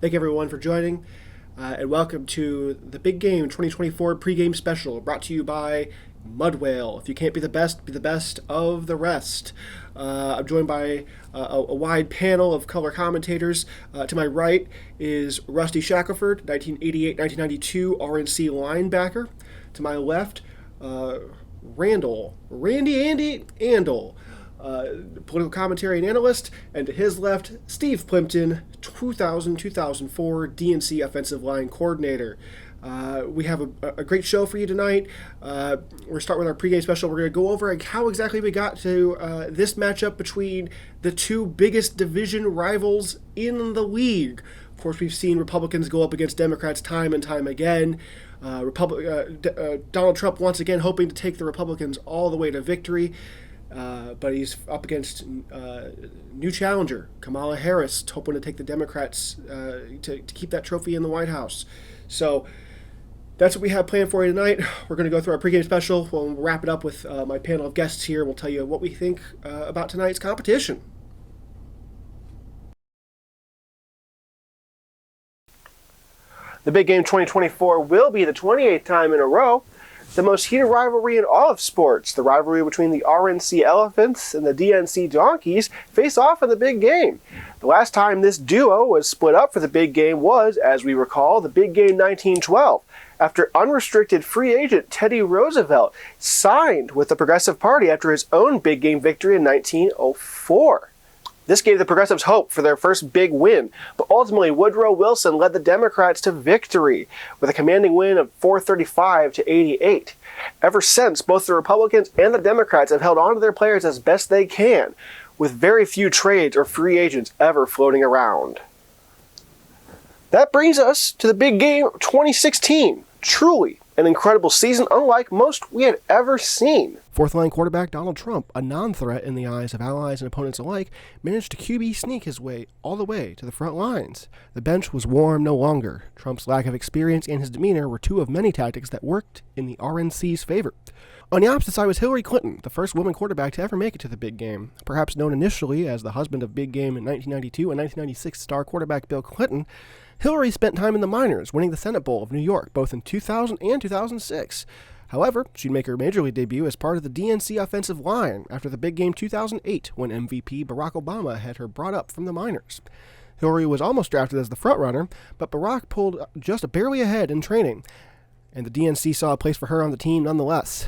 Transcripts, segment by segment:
Thank everyone for joining, and welcome to the Big Game 2024 pregame special brought to you by Mudwhale. If you can't be the best of the rest. I'm joined by a wide panel of color commentators. To my right is Rusty Shackelford, 1988-1992 RNC linebacker. To my left, Randy Andel, political commentary and analyst, and to his left, Steve Plimpton, 2000-2004 DNC offensive line coordinator. We have a great show for you tonight. We're going to start with our pregame special. We're going to go over how exactly we got to this matchup between the two biggest division rivals in the league. Of course, we've seen Republicans go up against Democrats time and time again. Donald Trump once again hoping to take the Republicans all the way to victory. But he's up against new challenger, Kamala Harris, hoping to take the Democrats to keep that trophy in the White House. So that's what we have planned for you tonight. We're going to go through our pregame special. We'll wrap it up with my panel of guests here. We'll tell you what we think about tonight's competition. The Big Game 2024 will be the 28th time in a row the most heated rivalry in all of sports. The rivalry between the RNC Elephants and the DNC Donkeys face off in the Big Game. The last time this duo was split up for the Big Game was, as we recall, the Big Game 1912, after unrestricted free agent Teddy Roosevelt signed with the Progressive Party after his own Big Game victory in 1904. This gave the Progressives hope for their first big win, but ultimately Woodrow Wilson led the Democrats to victory with a commanding win of 435-88. Ever since, both the Republicans and the Democrats have held on to their players as best they can, with very few trades or free agents ever floating around. That brings us to the Big Game 2016. Truly an incredible season, unlike most we had ever seen. Fourth-line quarterback Donald Trump, a non-threat in the eyes of allies and opponents alike, managed to QB sneak his way all the way to the front lines. The bench was warm no longer. Trump's lack of experience and his demeanor were two of many tactics that worked in the RNC's favor. On the opposite side was Hillary Clinton, the first woman quarterback to ever make it to the Big Game. Perhaps known initially as the husband of Big Game in 1992 and 1996 star quarterback Bill Clinton, Hillary spent time in the minors, winning the Senate Bowl of New York both in 2000 and 2006. However, she'd make her major league debut as part of the DNC offensive line after the Big Game 2008 when MVP Barack Obama had her brought up from the minors. Hillary was almost drafted as the frontrunner, but Barack pulled just barely ahead in training, and the DNC saw a place for her on the team nonetheless.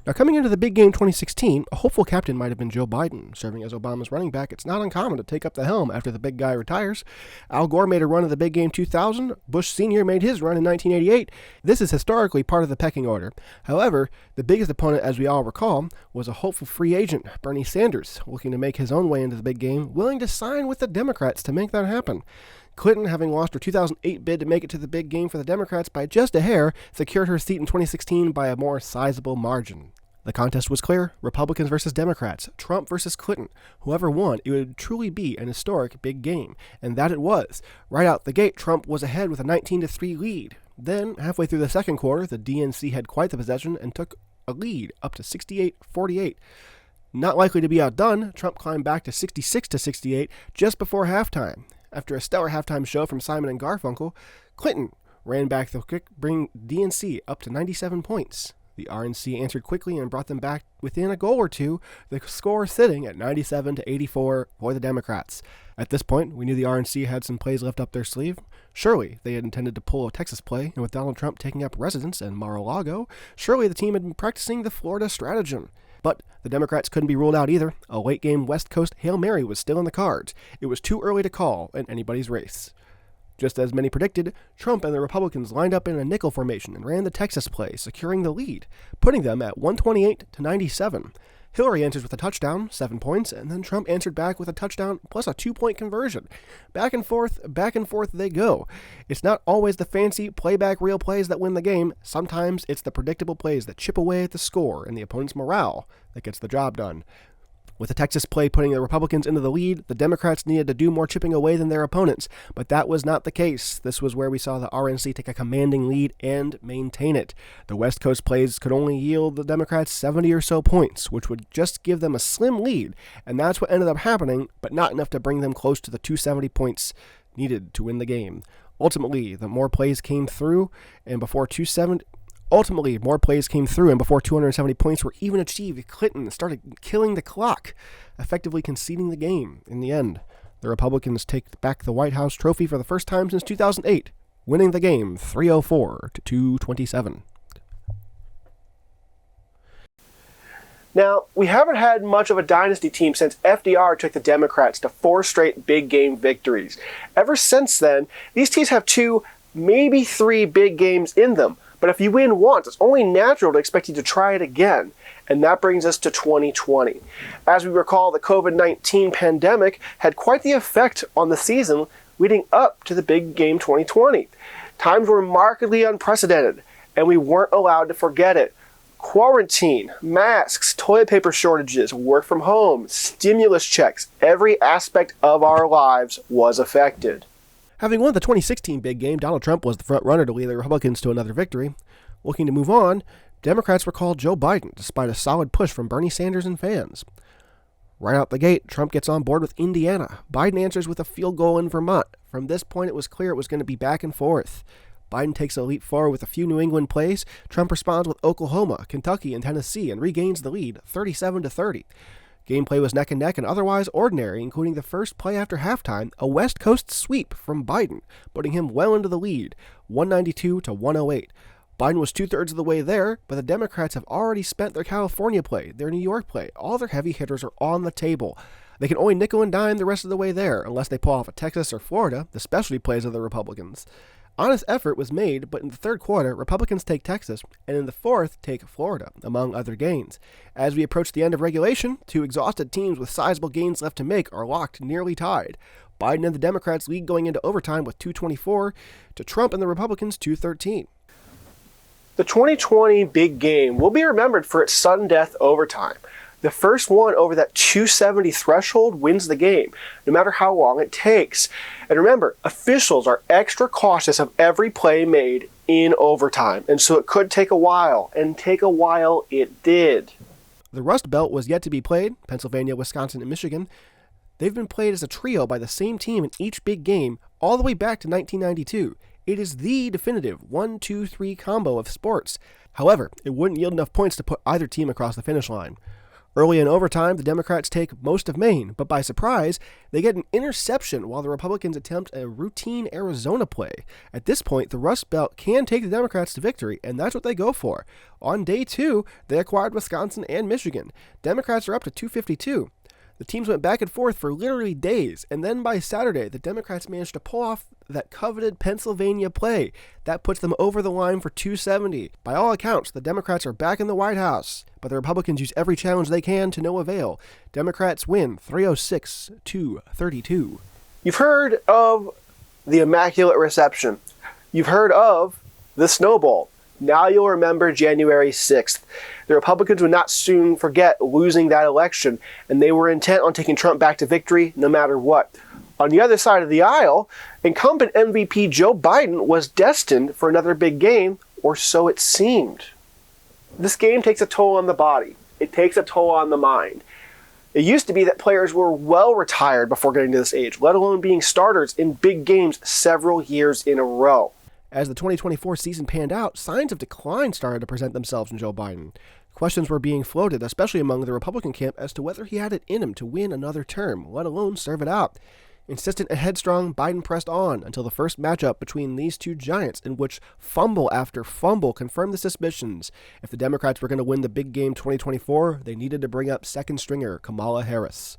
Now, coming into the Big Game 2016, a hopeful captain might have been Joe Biden. Serving as Obama's running back, it's not uncommon to take up the helm after the big guy retires. Al Gore made a run of the Big Game 2000. Bush Sr. made his run in 1988. This is historically part of the pecking order. However, the biggest opponent, as we all recall, was a hopeful free agent, Bernie Sanders, looking to make his own way into the Big Game, willing to sign with the Democrats to make that happen. Clinton, having lost her 2008 bid to make it to the Big Game for the Democrats by just a hair, secured her seat in 2016 by a more sizable margin. The contest was clear: Republicans versus Democrats, Trump versus Clinton. Whoever won, it would truly be an historic Big Game, and that it was. Right out the gate, Trump was ahead with a 19-3 lead. Then, halfway through the second quarter, the DNC had quite the possession and took a lead up to 68-48. Not likely to be outdone, Trump climbed back to 66-68 just before halftime. After a stellar halftime show from Simon and Garfunkel, Clinton ran back the kick, bringing DNC up to 97 points. The RNC answered quickly and brought them back within a goal or two, the score sitting at 97-84 for the Democrats. At this point, we knew the RNC had some plays left up their sleeve. Surely they had intended to pull a Texas play, and with Donald Trump taking up residence in Mar-a-Lago, surely the team had been practicing the Florida stratagem. But the Democrats couldn't be ruled out either. A late-game West Coast Hail Mary was still in the cards. It was too early to call in anybody's race. Just as many predicted, Trump and the Republicans lined up in a nickel formation and ran the Texas play, securing the lead, putting them at 128-97. Hillary answers with a touchdown, 7 points, and then Trump answered back with a touchdown plus a 2-point conversion. Back and forth they go. It's not always the fancy playback reel plays that win the game. Sometimes it's the predictable plays that chip away at the score and the opponent's morale that gets the job done. With the Texas play putting the Republicans into the lead, the Democrats needed to do more chipping away than their opponents, but that was not the case. This was where we saw the RNC take a commanding lead and maintain it. The West Coast plays could only yield the Democrats 70 or so points, which would just give them a slim lead, and that's what ended up happening, but not enough to bring them close to the 270 points needed to win the game. Ultimately, more plays came through, and before 270 points were even achieved, Clinton started killing the clock, effectively conceding the game. In the end, the Republicans take back the White House trophy for the first time since 2008, winning the game 304 to 227. Now, we haven't had much of a dynasty team since FDR took the Democrats to 4 straight big game victories. Ever since then, these teams have 2, maybe 3 big games in them. But if you win once, it's only natural to expect you to try it again. And that brings us to 2020. As we recall, the COVID-19 pandemic had quite the effect on the season leading up to the big game 2020. Times were markedly unprecedented, and we weren't allowed to forget it. Quarantine, masks, toilet paper shortages, work from home, stimulus checks, every aspect of our lives was affected. Having won the 2016 big game, Donald Trump was the front runner to lead the Republicans to another victory. Looking to move on, Democrats recalled Joe Biden despite a solid push from Bernie Sanders and fans. Right out the gate, Trump gets on board with Indiana. Biden answers with a field goal in Vermont. From this point, it was clear it was going to be back and forth. Biden takes a leap forward with a few New England plays. Trump responds with Oklahoma, Kentucky, and Tennessee and regains the lead, 37-30. Gameplay was neck and neck and otherwise ordinary, including the first play after halftime, a West Coast sweep from Biden, putting him well into the lead, 192-108. Biden was 2/3 of the way there, but the Democrats have already spent their California play, their New York play. All their heavy hitters are on the table. They can only nickel and dime the rest of the way there, unless they pull off a Texas or Florida, the specialty plays of the Republicans. Honest effort was made, but in the third quarter, Republicans take Texas, and in the fourth, take Florida, among other gains. As we approach the end of regulation, 2 exhausted teams with sizable gains left to make are locked nearly tied. Biden and the Democrats lead going into overtime with 224 to Trump and the Republicans 213. The 2020 big game will be remembered for its sudden death overtime. The first one over that 270 threshold wins the game, no matter how long it takes. And remember, officials are extra cautious of every play made in overtime, and so it could take a while, and take a while it did. The Rust Belt was yet to be played, Pennsylvania, Wisconsin, and Michigan. They've been played as a trio by the same team in each big game all the way back to 1992. It is the definitive 1-2-3 combo of sports. However, it wouldn't yield enough points to put either team across the finish line. Early in overtime, the Democrats take most of Maine, but by surprise, they get an interception while the Republicans attempt a routine Arizona play. At this point, the Rust Belt can take the Democrats to victory, and that's what they go for. On day 2, they acquired Wisconsin and Michigan. Democrats are up to 252. The teams went back and forth for literally days, and then by Saturday, the Democrats managed to pull off that coveted Pennsylvania play. That puts them over the line for 270. By all accounts, the Democrats are back in the White House, but the Republicans use every challenge they can to no avail. Democrats win 306-32. You've heard of the Immaculate Reception. You've heard of the Snowball. Now you'll remember January 6th. The Republicans would not soon forget losing that election, and they were intent on taking Trump back to victory no matter what. On the other side of the aisle, incumbent MVP Joe Biden was destined for another big game, or so it seemed. This game takes a toll on the body. It takes a toll on the mind. It used to be that players were well retired before getting to this age, let alone being starters in big games several years in a row. As the 2024 season panned out, signs of decline started to present themselves in Joe Biden. Questions were being floated, especially among the Republican camp, as to whether he had it in him to win another term, let alone serve it out. Insistent and headstrong, Biden pressed on until the first matchup between these two giants, in which fumble after fumble confirmed the suspicions. If the Democrats were going to win the big game 2024, they needed to bring up second stringer Kamala Harris.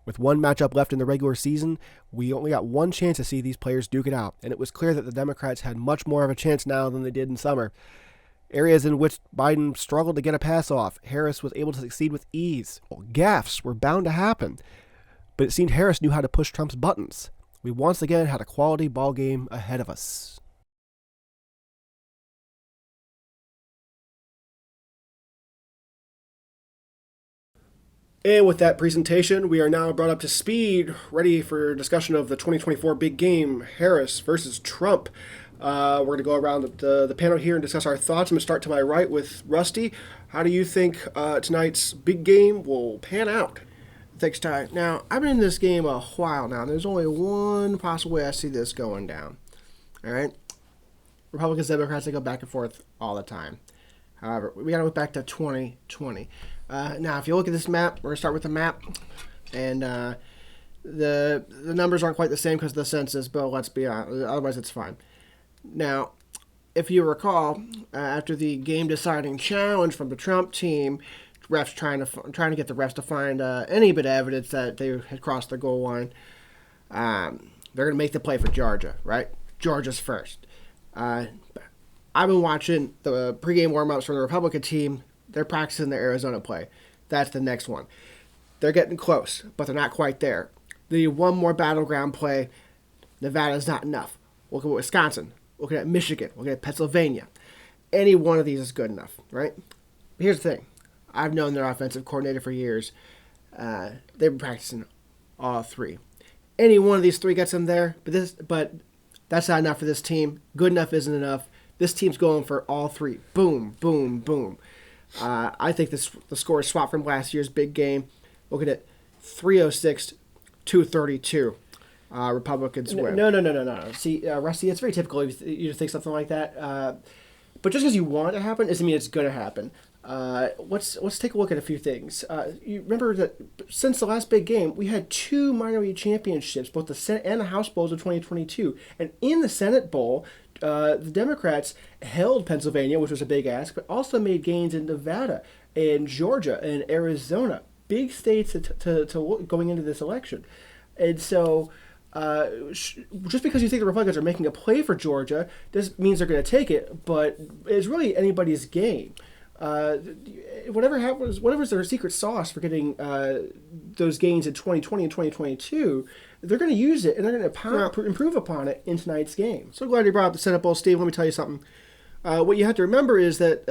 With one matchup left in the regular season, we only got one chance to see these players duke it out, and it was clear that the Democrats had much more of a chance now than they did in summer. Areas in which Biden struggled to get a pass off, Harris was able to succeed with ease. Gaffes were bound to happen, but it seemed Harris knew how to push Trump's buttons. We once again had a quality ball game ahead of us. And with that presentation, we are now brought up to speed, ready for discussion of the 2024 big game, Harris versus Trump. We're going to go around the panel here and discuss our thoughts. I'm going to start to my right with Rusty. How do you think tonight's big game will pan out? Thanks, Ty. Now, I've been in this game a while now. There's only one possible way I see this going down. All right? Republicans, Democrats, they go back and forth all the time. However, we got to look back to 2020. Now, if you look at this map, we're going to start with the map. And the numbers aren't quite the same because of the census, but let's be honest. Otherwise, it's fine. Now, if you recall, after the game-deciding challenge from the Trump team, refs trying to get the refs to find any bit of evidence that they had crossed the goal line, they're going to make the play for Georgia, right? Georgia's first. I've been watching the pregame warm-ups from the Republican team. They're practicing the Arizona play. That's the next one. They're getting close, but they're not quite there. They need one more battleground play. Nevada's not enough. Look at Wisconsin. Looking at Michigan. Looking at Pennsylvania. Any one of these is good enough, right? But here's the thing. I've known their offensive coordinator for years. They've been practicing all three. Any one of these three gets them there, but that's not enough for this team. Good enough isn't enough. This team's going for all three. Boom, boom, boom. I think the score is swapped from last year's big game. Look at it, 306-232. Republicans win. No. See, Rusty, it's very typical of you to think something like that. But just because you want it to happen doesn't mean it's going to happen. Let's take a look at a few things. You remember that since the last big game, we had 2 minor league championships, both the Senate and the House Bowls of 2022. And in the Senate Bowl, the Democrats held Pennsylvania, which was a big ask, but also made gains in Nevada and Georgia and Arizona. Big states to going into this election. And so just because you think the Republicans are making a play for Georgia, this means they're going to take it, but it's really anybody's game. Whatever happens, whatever's their secret sauce for getting those gains in 2020 and 2022, they're going to use it and they're going to improve upon it in tonight's game. So glad you brought up the Senate Bowl, Steve. Let me tell you something. What you have to remember is that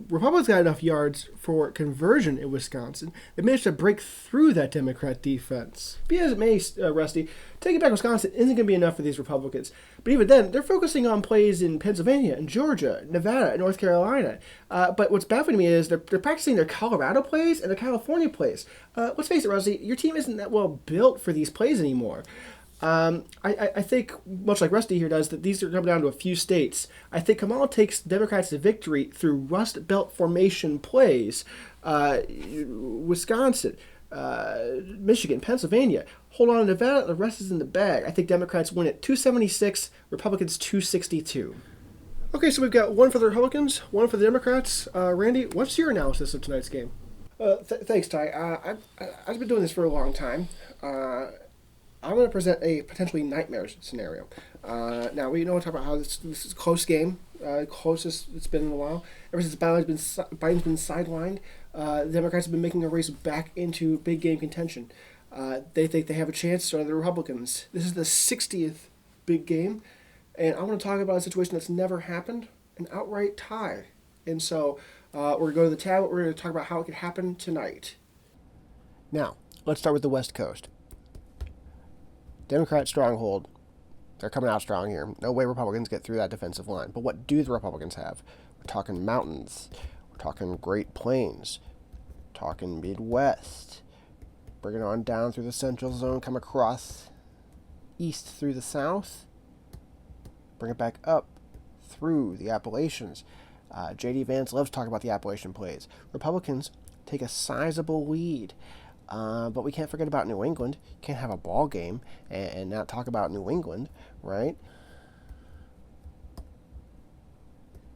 Republicans got enough yards for conversion in Wisconsin. They managed to break through that Democrat defense. Be as it may, Rusty, taking back Wisconsin isn't going to be enough for these Republicans. But even then, they're focusing on plays in Pennsylvania and Georgia, Nevada, and North Carolina. But what's baffling me is they're practicing their Colorado plays and their California plays. Let's face it, Rusty, your team isn't that well built for these plays anymore. I think, much like Rusty here does, that these are coming down to a few states. I think Kamala takes Democrats to victory through Rust Belt formation plays. Wisconsin, Michigan, Pennsylvania. Hold on to Nevada, the rest is in the bag. I think Democrats win at 276, Republicans 262. Okay, so we've got one for the Republicans, one for the Democrats. Randy, what's your analysis of tonight's game? Thanks, Ty. I've been doing this for a long time. I'm going to present a potentially nightmare scenario. Now, we know to talk about how this is a close game, closest it's been in a while. Ever since Biden's been sidelined, the Democrats have been making a race back into big game contention. They think they have a chance, so do the Republicans. This is the 60th big game, and I want to talk about a situation that's never happened, an outright tie. And so we're going to go to the tablet. We're going to talk about how it could happen tonight. Now, let's start with the West Coast. Democrat stronghold. They're coming out strong here. No way Republicans get through that defensive line. But what do the Republicans have? We're talking mountains. We're talking Great Plains. We're talking Midwest. Bring it on down through the Central Zone. Come across east through the South. Bring it back up through the Appalachians. J.D. Vance loves talking about the Appalachian plays. Republicans take a sizable lead. But we can't forget about New England. Can't have a ball game and not talk about New England, right?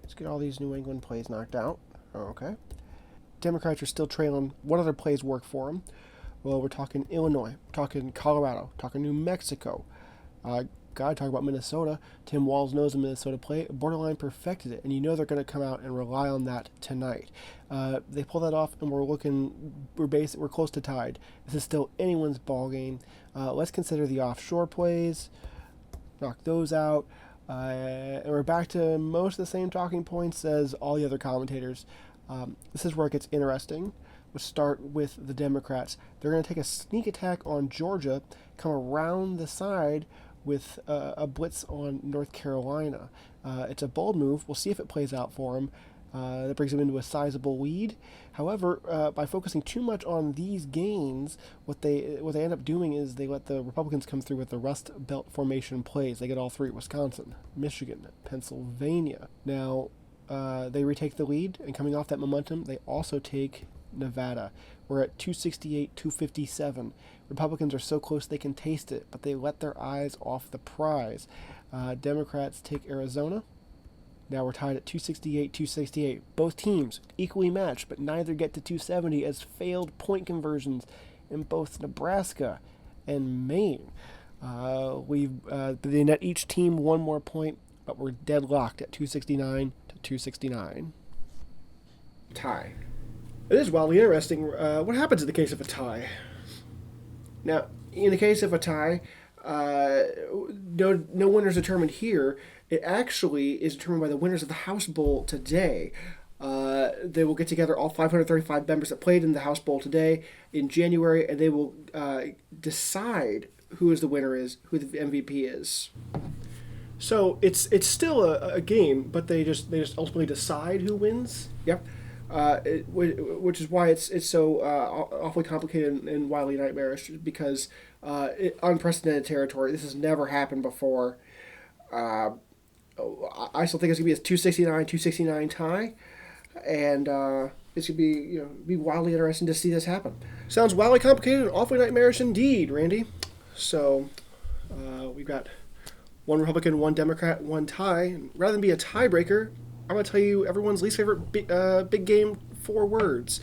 Let's get all these New England plays knocked out. Okay. Democrats are still trailing. What other plays work for them? Well, we're talking Illinois, we're talking Colorado, talking New Mexico. Gotta talk about Minnesota. Tim Walz knows the Minnesota play. Borderline perfected it, and you know they're going to come out and rely on that tonight. They pull that off, and we're close to tied. This is still anyone's ball game. Let's consider the offshore plays, knock those out, and we're back to most of the same talking points as all the other commentators. This is where it gets interesting. We'll start with the Democrats. They're going to take a sneak attack on Georgia, come around the side with a blitz on North Carolina. It's a bold move. We'll see if it plays out for them. That brings them into a sizable lead. However, by focusing too much on these gains, what they end up doing is they let the Republicans come through with the Rust Belt formation plays. They get all three: Wisconsin, Michigan, Pennsylvania. Now, they retake the lead, and coming off that momentum, they also take Nevada. We're at 268, 257. Republicans are so close they can taste it, but they let their eyes off the prize. Democrats take Arizona. Now we're tied at 268, 268. Both teams equally matched, but neither get to 270 as failed point conversions in both Nebraska and Maine. They net each team one more point, but we're deadlocked at 269 to 269. Tie. It is wildly interesting. What happens in the case of a tie? Now, in the case of a tie, no winners determined here. It actually is determined by the winners of the House Bowl today. They will get together all 535 members that played in the House Bowl today in January, and they will decide who the winner is, who the MVP is. So it's still a game, but they just ultimately decide who wins. Yep. Which is why it's so awfully complicated and wildly nightmarish, because unprecedented territory. This has never happened before. I still think it's going to be a 269 tie, and it's going to be wildly interesting to see this happen. Sounds wildly complicated and awfully nightmarish indeed, Randy. So we've got one Republican, one Democrat, one tie. And rather than be a tiebreaker, I'm going to tell you everyone's least favorite big game 4 words.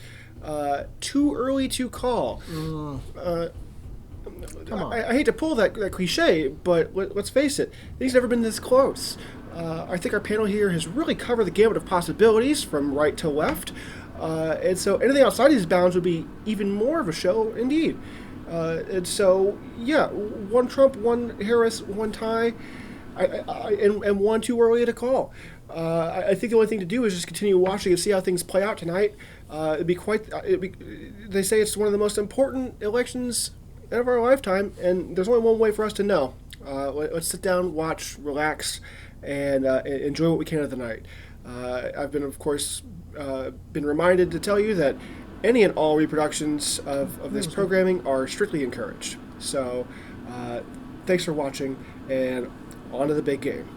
Too early to call. Come on. I hate to pull that cliche, but let's face it, things never been this close. I think our panel here has really covered the gamut of possibilities from right to left. And so anything outside these bounds would be even more of a show indeed. And so, yeah, one Trump, one Harris, one tie, and one too early to call. I think the only thing to do is just continue watching and see how things play out tonight. They say it's one of the most important elections of our lifetime, and there's only one way for us to know. Let's sit down, watch, relax, and enjoy what we can of the night. I've been, of course, been reminded to tell you that any and all reproductions of this programming are strictly encouraged. So, thanks for watching, and on to the big game.